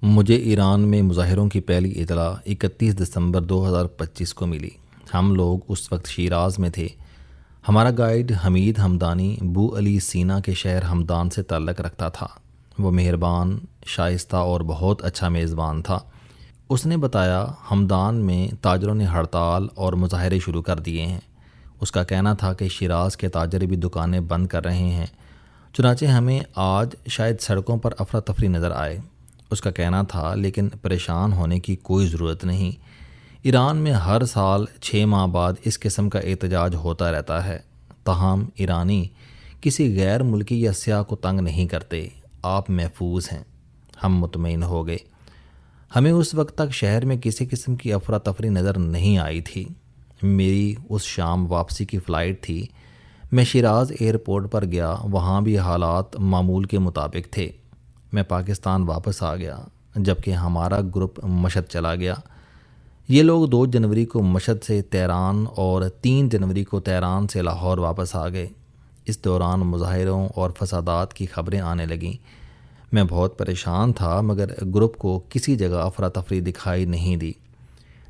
مجھے ایران میں مظاہروں کی پہلی اطلاع 31 دسمبر 2025 کو ملی۔ ہم لوگ اس وقت شیراز میں تھے۔ ہمارا گائیڈ حمید ہمدانی بو علی سینا کے شہر ہمدان سے تعلق رکھتا تھا۔ وہ مہربان، شائستہ اور بہت اچھا میزبان تھا۔ اس نے بتایا ہمدان میں تاجروں نے ہڑتال اور مظاہرے شروع کر دیے ہیں۔ اس کا کہنا تھا کہ شیراز کے تاجر بھی دکانیں بند کر رہے ہیں، چنانچہ ہمیں آج شاید سڑکوں پر افراتفری نظر آئے۔ اس کا کہنا تھا لیکن پریشان ہونے کی کوئی ضرورت نہیں۔ ایران میں ہر سال 6 ماہ بعد اس قسم کا احتجاج ہوتا رہتا ہے، تاہم ایرانی کسی غیر ملکی یا سیاح کو تنگ نہیں کرتے۔ آپ محفوظ ہیں۔ ہم مطمئن ہو گئے۔ ہمیں اس وقت تک شہر میں کسی قسم کی افراتفری نظر نہیں آئی تھی۔ میری اس شام واپسی کی فلائٹ تھی۔ میں شیراز ایئرپورٹ پر گیا، وہاں بھی حالات معمول کے مطابق تھے۔ میں پاکستان واپس آ گیا، جبکہ ہمارا گروپ مشہد چلا گیا۔ یہ لوگ 2 جنوری کو مشہد سے تہران اور 3 جنوری کو تہران سے لاہور واپس آ گئے۔ اس دوران مظاہروں اور فسادات کی خبریں آنے لگیں۔ میں بہت پریشان تھا، مگر گروپ کو کسی جگہ افراتفری دکھائی نہیں دی،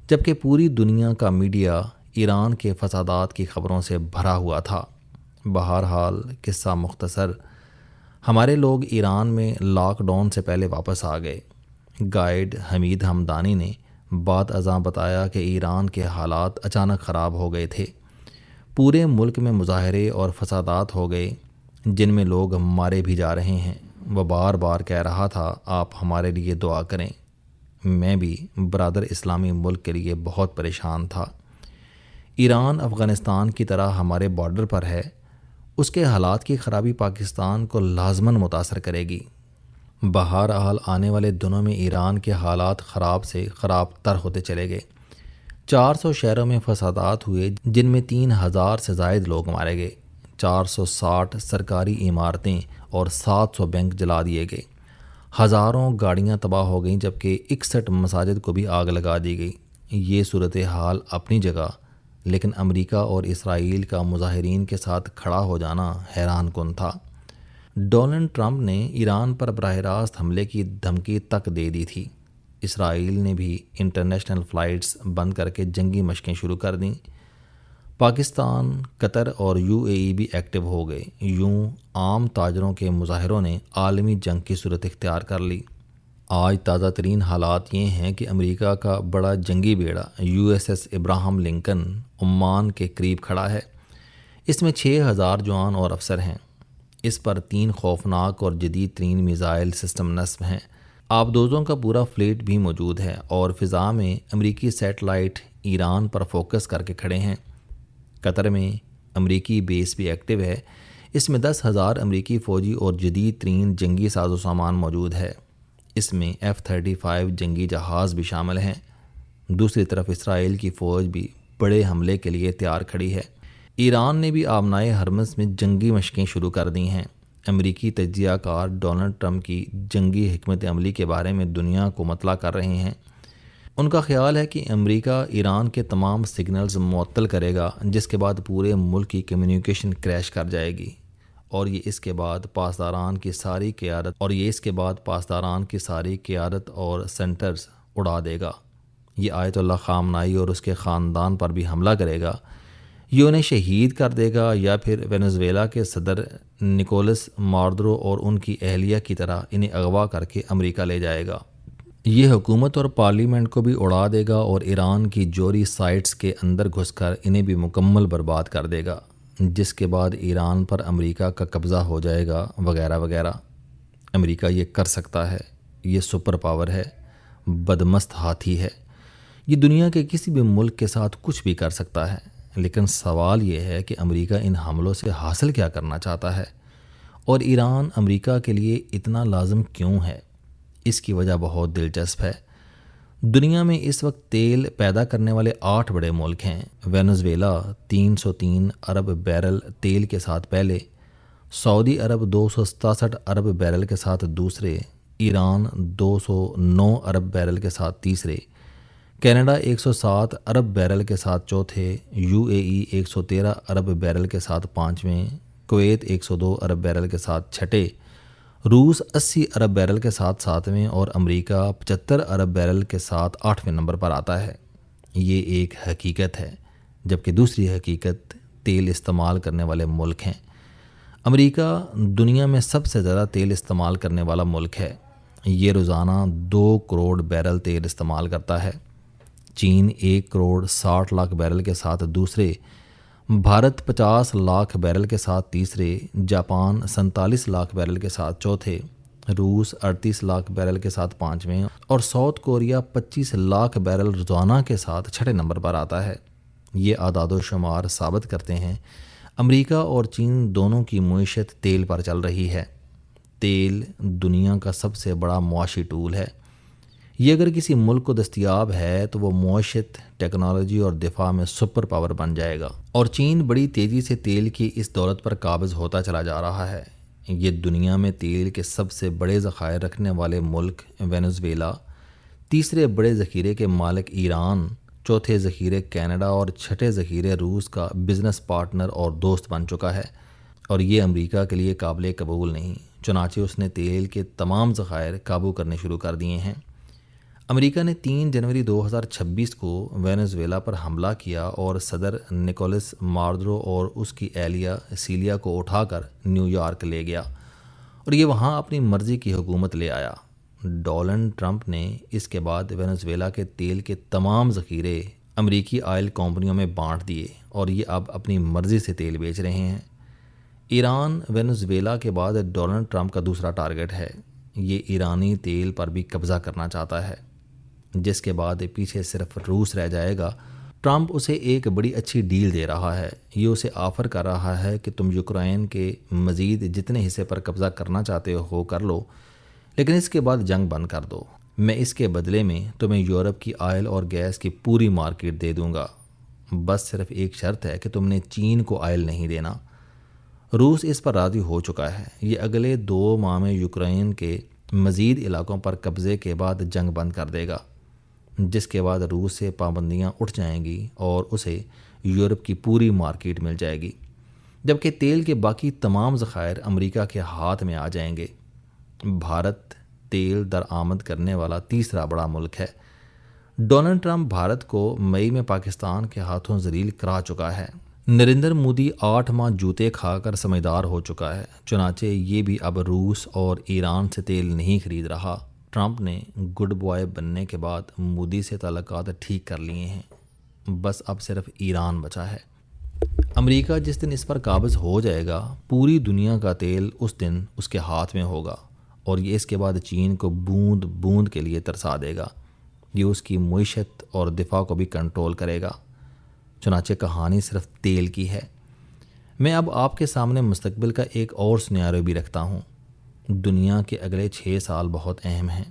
جبکہ پوری دنیا کا میڈیا ایران کے فسادات کی خبروں سے بھرا ہوا تھا۔ بہرحال قصہ مختصر، ہمارے لوگ ایران میں لاک ڈاؤن سے پہلے واپس آ گئے۔ گائیڈ حمید ہمدانی نے بعد ازاں بتایا کہ ایران کے حالات اچانک خراب ہو گئے تھے۔ پورے ملک میں مظاہرے اور فسادات ہو گئے، جن میں لوگ مارے بھی جا رہے ہیں۔ وہ بار بار کہہ رہا تھا آپ ہمارے لیے دعا کریں۔ میں بھی برادر اسلامی ملک کے لیے بہت پریشان تھا۔ ایران افغانستان کی طرح ہمارے بارڈر پر ہے، اس کے حالات کی خرابی پاکستان کو لازماً متاثر کرے گی۔ بہرحال آنے والے دنوں میں ایران کے حالات خراب سے خراب تر ہوتے چلے گئے۔ 400 شہروں میں فسادات ہوئے، جن میں 3000 سے زائد لوگ مارے گئے۔ 460 سرکاری عمارتیں اور 700 بینک جلا دیے گئے۔ ہزاروں گاڑیاں تباہ ہو گئیں، جبکہ 61 مساجد کو بھی آگ لگا دی گئی۔ یہ صورتحال اپنی جگہ، لیکن امریکہ اور اسرائیل کا مظاہرین کے ساتھ کھڑا ہو جانا حیران کن تھا۔ ڈونلڈ ٹرمپ نے ایران پر براہ راست حملے کی دھمکی تک دے دی تھی۔ اسرائیل نے بھی انٹرنیشنل فلائٹس بند کر کے جنگی مشقیں شروع کر دیں۔ پاکستان، قطر اور UAE بھی ایکٹیو ہو گئے۔ یوں عام تاجروں کے مظاہروں نے عالمی جنگ کی صورت اختیار کر لی۔ آج تازہ ترین حالات یہ ہیں کہ امریکہ کا بڑا جنگی بیڑا USS ابراہم لنکن عمان کے قریب کھڑا ہے۔ اس میں 6000 جوان اور افسر ہیں۔ اس پر 3 خوفناک اور جدید ترین میزائل سسٹم نصب ہیں۔ آبدوزوں کا پورا فلیٹ بھی موجود ہے، اور فضا میں امریکی سیٹلائٹ ایران پر فوکس کر کے کھڑے ہیں۔ قطر میں امریکی بیس بھی ایکٹیو ہے۔ اس میں 10,000 امریکی فوجی اور جدید ترین جنگی ساز و سامان موجود ہے۔ اس میں F-35 جنگی جہاز بھی شامل ہیں۔ دوسری طرف اسرائیل کی فوج بھی بڑے حملے کے لیے تیار کھڑی ہے۔ ایران نے بھی آبنائے ہرمز میں جنگی مشقیں شروع کر دی ہیں۔ امریکی تجزیہ کار ڈونلڈ ٹرمپ کی جنگی حکمت عملی کے بارے میں دنیا کو مطلع کر رہے ہیں۔ ان کا خیال ہے کہ امریکہ ایران کے تمام سگنلز معطل کرے گا، جس کے بعد پورے ملک کی کمیونیکیشن کریش کر جائے گی، اور یہ اس کے بعد پاسداران کی ساری قیادت اور سینٹرز اڑا دے گا۔ یہ آیت اللہ خامنائی اور اس کے خاندان پر بھی حملہ کرے گا۔ یہ انہیں شہید کر دے گا، یا پھر وینزویلا کے صدر نکولس مادورو اور ان کی اہلیہ کی طرح انہیں اغوا کر کے امریکہ لے جائے گا۔ یہ حکومت اور پارلیمنٹ کو بھی اڑا دے گا، اور ایران کی جوہری سائٹس کے اندر گھس کر انہیں بھی مکمل برباد کر دے گا، جس کے بعد ایران پر امریکہ کا قبضہ ہو جائے گا، وغیرہ وغیرہ۔ امریکہ یہ کر سکتا ہے۔ یہ سپر پاور ہے، بدمست ہاتھی ہے۔ یہ دنیا کے کسی بھی ملک کے ساتھ کچھ بھی کر سکتا ہے، لیکن سوال یہ ہے کہ امریکہ ان حملوں سے حاصل کیا کرنا چاہتا ہے، اور ایران امریکہ کے لیے اتنا لازم کیوں ہے؟ اس کی وجہ بہت دلچسپ ہے۔ دنیا میں اس وقت تیل پیدا کرنے والے 8 بڑے ملک ہیں۔ وینزویلا 303 ارب بیرل تیل کے ساتھ پہلے، سعودی عرب 267 ارب بیرل کے ساتھ دوسرے، ایران 209 ارب بیرل کے ساتھ تیسرے، کینیڈا 107 ارب بیرل کے ساتھ چوتھے، UAE 113 ارب بیرل کے ساتھ پانچویں، کویت 102 ارب بیرل کے ساتھ چھٹے، روس 80 ارب بیرل کے ساتھ 7ویں اور امریکہ 75 ارب بیرل کے ساتھ 8ویں نمبر پر آتا ہے۔ یہ ایک حقیقت ہے، جبکہ دوسری حقیقت تیل استعمال کرنے والے ملک ہیں۔ امریکہ دنیا میں سب سے زیادہ تیل استعمال کرنے والا ملک ہے۔ یہ روزانہ 2 کروڑ بیرل تیل استعمال کرتا ہے۔ چین 1 کروڑ 60 لاکھ بیرل کے ساتھ دوسرے، بھارت 50 لاکھ بیرل کے ساتھ تیسرے، جاپان 47 لاکھ بیرل کے ساتھ چوتھے، روس 38 لاکھ بیرل کے ساتھ 5ویں اور ساؤتھ کوریا 25 لاکھ بیرل روزانہ کے ساتھ 6 نمبر پر آتا ہے۔ یہ اعداد و شمار ثابت کرتے ہیں امریکہ اور چین دونوں کی معیشت تیل پر چل رہی ہے۔ تیل دنیا کا سب سے بڑا معاشی ٹول ہے۔ یہ اگر کسی ملک کو دستیاب ہے تو وہ معیشت، ٹیکنالوجی اور دفاع میں سپر پاور بن جائے گا، اور چین بڑی تیزی سے تیل کی اس دولت پر قابض ہوتا چلا جا رہا ہے۔ یہ دنیا میں تیل کے سب سے بڑے ذخائر رکھنے والے ملک وینزویلا، تیسرے بڑے ذخیرے کے مالک ایران، چوتھے ذخیرے کینیڈا اور 6 ذخیرے روس کا بزنس پارٹنر اور دوست بن چکا ہے، اور یہ امریکہ کے لیے قابل قبول نہیں، چنانچہ اس نے تیل کے تمام ذخائر قابو کرنے شروع کر دیے ہیں۔ امریکہ نے 3 جنوری 2026 کو وینزویلا پر حملہ کیا اور صدر نکولس مادورو اور اس کی اہلیہ سیلیا کو اٹھا کر نیو یارک لے گیا اور یہ وہاں اپنی مرضی کی حکومت لے آیا۔ ڈونلڈ ٹرمپ نے اس کے بعد وینزویلا کے تیل کے تمام ذخیرے امریکی آئل کمپنیوں میں بانٹ دیے اور یہ اب اپنی مرضی سے تیل بیچ رہے ہیں۔ ایران وینزویلا کے بعد ڈونلڈ ٹرمپ کا دوسرا ٹارگٹ ہے۔ یہ ایرانی تیل پر بھی قبضہ کرنا چاہتا ہے، جس کے بعد پیچھے صرف روس رہ جائے گا۔ ٹرمپ اسے ایک بڑی اچھی ڈیل دے رہا ہے۔ یہ اسے آفر کر رہا ہے کہ تم یوکرائن کے مزید جتنے حصے پر قبضہ کرنا چاہتے ہو کر لو، لیکن اس کے بعد جنگ بند کر دو۔ میں اس کے بدلے میں تمہیں یورپ کی آئل اور گیس کی پوری مارکیٹ دے دوں گا، بس صرف ایک شرط ہے کہ تم نے چین کو آئل نہیں دینا۔ روس اس پر راضی ہو چکا ہے۔ یہ اگلے 2 ماہ میں یوکرائن کے مزید علاقوں پر قبضے کے بعد جنگ بند کر دے گا، جس کے بعد روس سے پابندیاں اٹھ جائیں گی اور اسے یورپ کی پوری مارکیٹ مل جائے گی، جبکہ تیل کے باقی تمام ذخائر امریکہ کے ہاتھ میں آ جائیں گے۔ بھارت تیل درآمد کرنے والا تیسرا بڑا ملک ہے۔ ڈونلڈ ٹرمپ بھارت کو مئی میں پاکستان کے ہاتھوں ذلیل کرا چکا ہے۔ نریندر مودی 8 ماہ جوتے کھا کر سمجھدار ہو چکا ہے، چنانچہ یہ بھی اب روس اور ایران سے تیل نہیں خرید رہا۔ ٹرمپ نے گڈ بوائے بننے کے بعد مودی سے تعلقات ٹھیک کر لیے ہیں، بس اب صرف ایران بچا ہے۔ امریکہ جس دن اس پر قابض ہو جائے گا، پوری دنیا کا تیل اس دن اس کے ہاتھ میں ہوگا، اور یہ اس کے بعد چین کو بوند بوند کے لیے ترسا دے گا۔ یہ اس کی معیشت اور دفاع کو بھی کنٹرول کرے گا۔ چنانچہ کہانی صرف تیل کی ہے۔ میں اب آپ کے سامنے مستقبل کا ایک اور سیناریو بھی رکھتا ہوں۔ دنیا کے اگلے 6 سال بہت اہم ہیں۔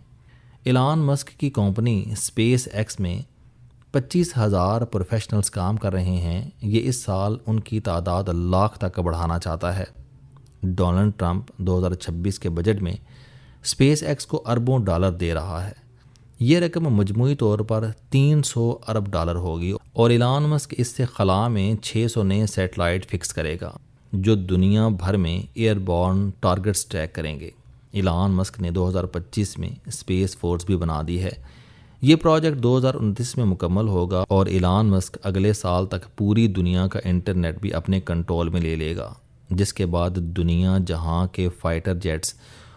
ایلان مسک کی کمپنی اسپیس ایکس میں 25,000 پروفیشنلز کام کر رہے ہیں۔ یہ اس سال ان کی تعداد لاکھ تک بڑھانا چاہتا ہے۔ ڈونلڈ ٹرمپ 2026 کے بجٹ میں اسپیس ایکس کو اربوں ڈالر دے رہا ہے۔ یہ رقم مجموعی طور پر 300 ارب ڈالر ہوگی، اور ایلان مسک اس سے خلا میں 600 نئے سیٹلائٹ فکس کرے گا جو دنیا بھر میں ایئر بورن ٹارگٹس ٹریک کریں گے۔ ایلان مسک نے 2025 میں اسپیس فورس بھی بنا دی ہے۔ یہ پروجیکٹ 2029 میں مکمل ہوگا، اور ایلان مسک اگلے سال تک پوری دنیا کا انٹرنیٹ بھی اپنے کنٹرول میں لے لے گا، جس کے بعد دنیا جہاں کے فائٹر جیٹس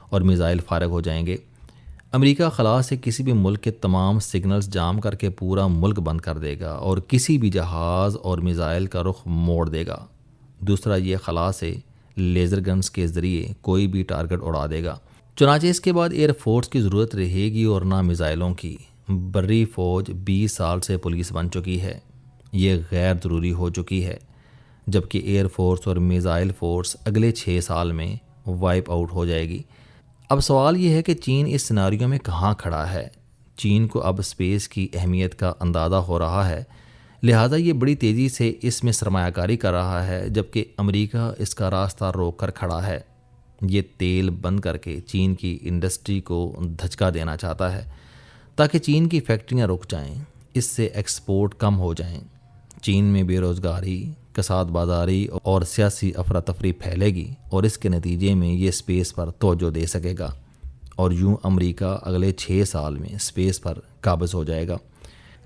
اور میزائل فارغ ہو جائیں گے۔ امریکہ خلا سے کسی بھی ملک کے تمام سگنلز جام کر کے پورا ملک بند کر دے گا اور کسی بھی جہاز اور میزائل کا رخ موڑ دے گا۔ دوسرا، یہ خلا سے لیزر گنز کے ذریعے کوئی بھی ٹارگٹ اڑا دے گا۔ چنانچہ اس کے بعد ایئر فورس کی ضرورت رہے گی اور نہ میزائلوں کی۔ بری فوج 20 سال سے پولیس بن چکی ہے، یہ غیر ضروری ہو چکی ہے، جبکہ ایئر فورس اور میزائل فورس اگلے 6 سال میں وائپ آؤٹ ہو جائے گی۔ اب سوال یہ ہے کہ چین اس سیناریو میں کہاں کھڑا ہے۔ چین کو اب اسپیس کی اہمیت کا اندازہ ہو رہا ہے، لہٰذا یہ بڑی تیزی سے اس میں سرمایہ کاری کر رہا ہے، جبکہ امریکہ اس کا راستہ روک کر کھڑا ہے۔ یہ تیل بند کر کے چین کی انڈسٹری کو دھچکا دینا چاہتا ہے تاکہ چین کی فیکٹریاں رک جائیں، اس سے ایکسپورٹ کم ہو جائیں۔ چین میں بے روزگاری، کساد بازاری اور سیاسی افراتفری پھیلے گی اور اس کے نتیجے میں یہ اسپیس پر توجہ دے سکے گا اور یوں امریکہ اگلے 6 سال میں اسپیس پر قابض ہو جائے گا،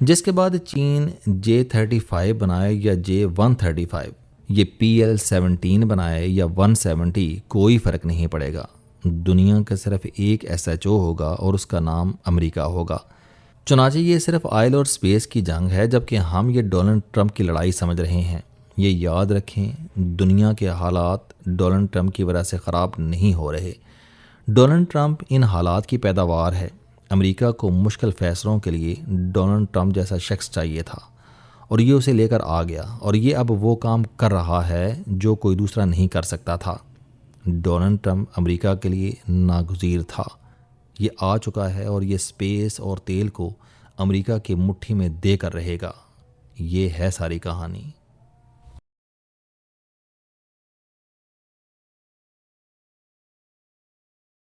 جس کے بعد چین J-35 بنائے یا J-135، یہ PL-17 بنائے یا 170، کوئی فرق نہیں پڑے گا۔ دنیا کا صرف ایک SHO ہوگا اور اس کا نام امریکہ ہوگا۔ چنانچہ یہ صرف آئل اور اسپیس کی جنگ ہے، جبکہ ہم یہ ڈونلڈ ٹرمپ کی لڑائی سمجھ رہے ہیں۔ یہ یاد رکھیں، دنیا کے حالات ڈونلڈ ٹرمپ کی وجہ سے خراب نہیں ہو رہے۔ ڈونلڈ ٹرمپ ان حالات کی پیداوار ہے۔ امریکہ کو مشکل فیصلوں کے لیے ڈونلڈ ٹرمپ جیسا شخص چاہیے تھا اور یہ اسے لے کر آ گیا، اور یہ اب وہ کام کر رہا ہے جو کوئی دوسرا نہیں کر سکتا تھا۔ ڈونلڈ ٹرمپ امریکہ کے لیے ناگزیر تھا، یہ آ چکا ہے اور یہ اسپیس اور تیل کو امریکہ کی مٹھی میں دے کر رہے گا۔ یہ ہے ساری کہانی۔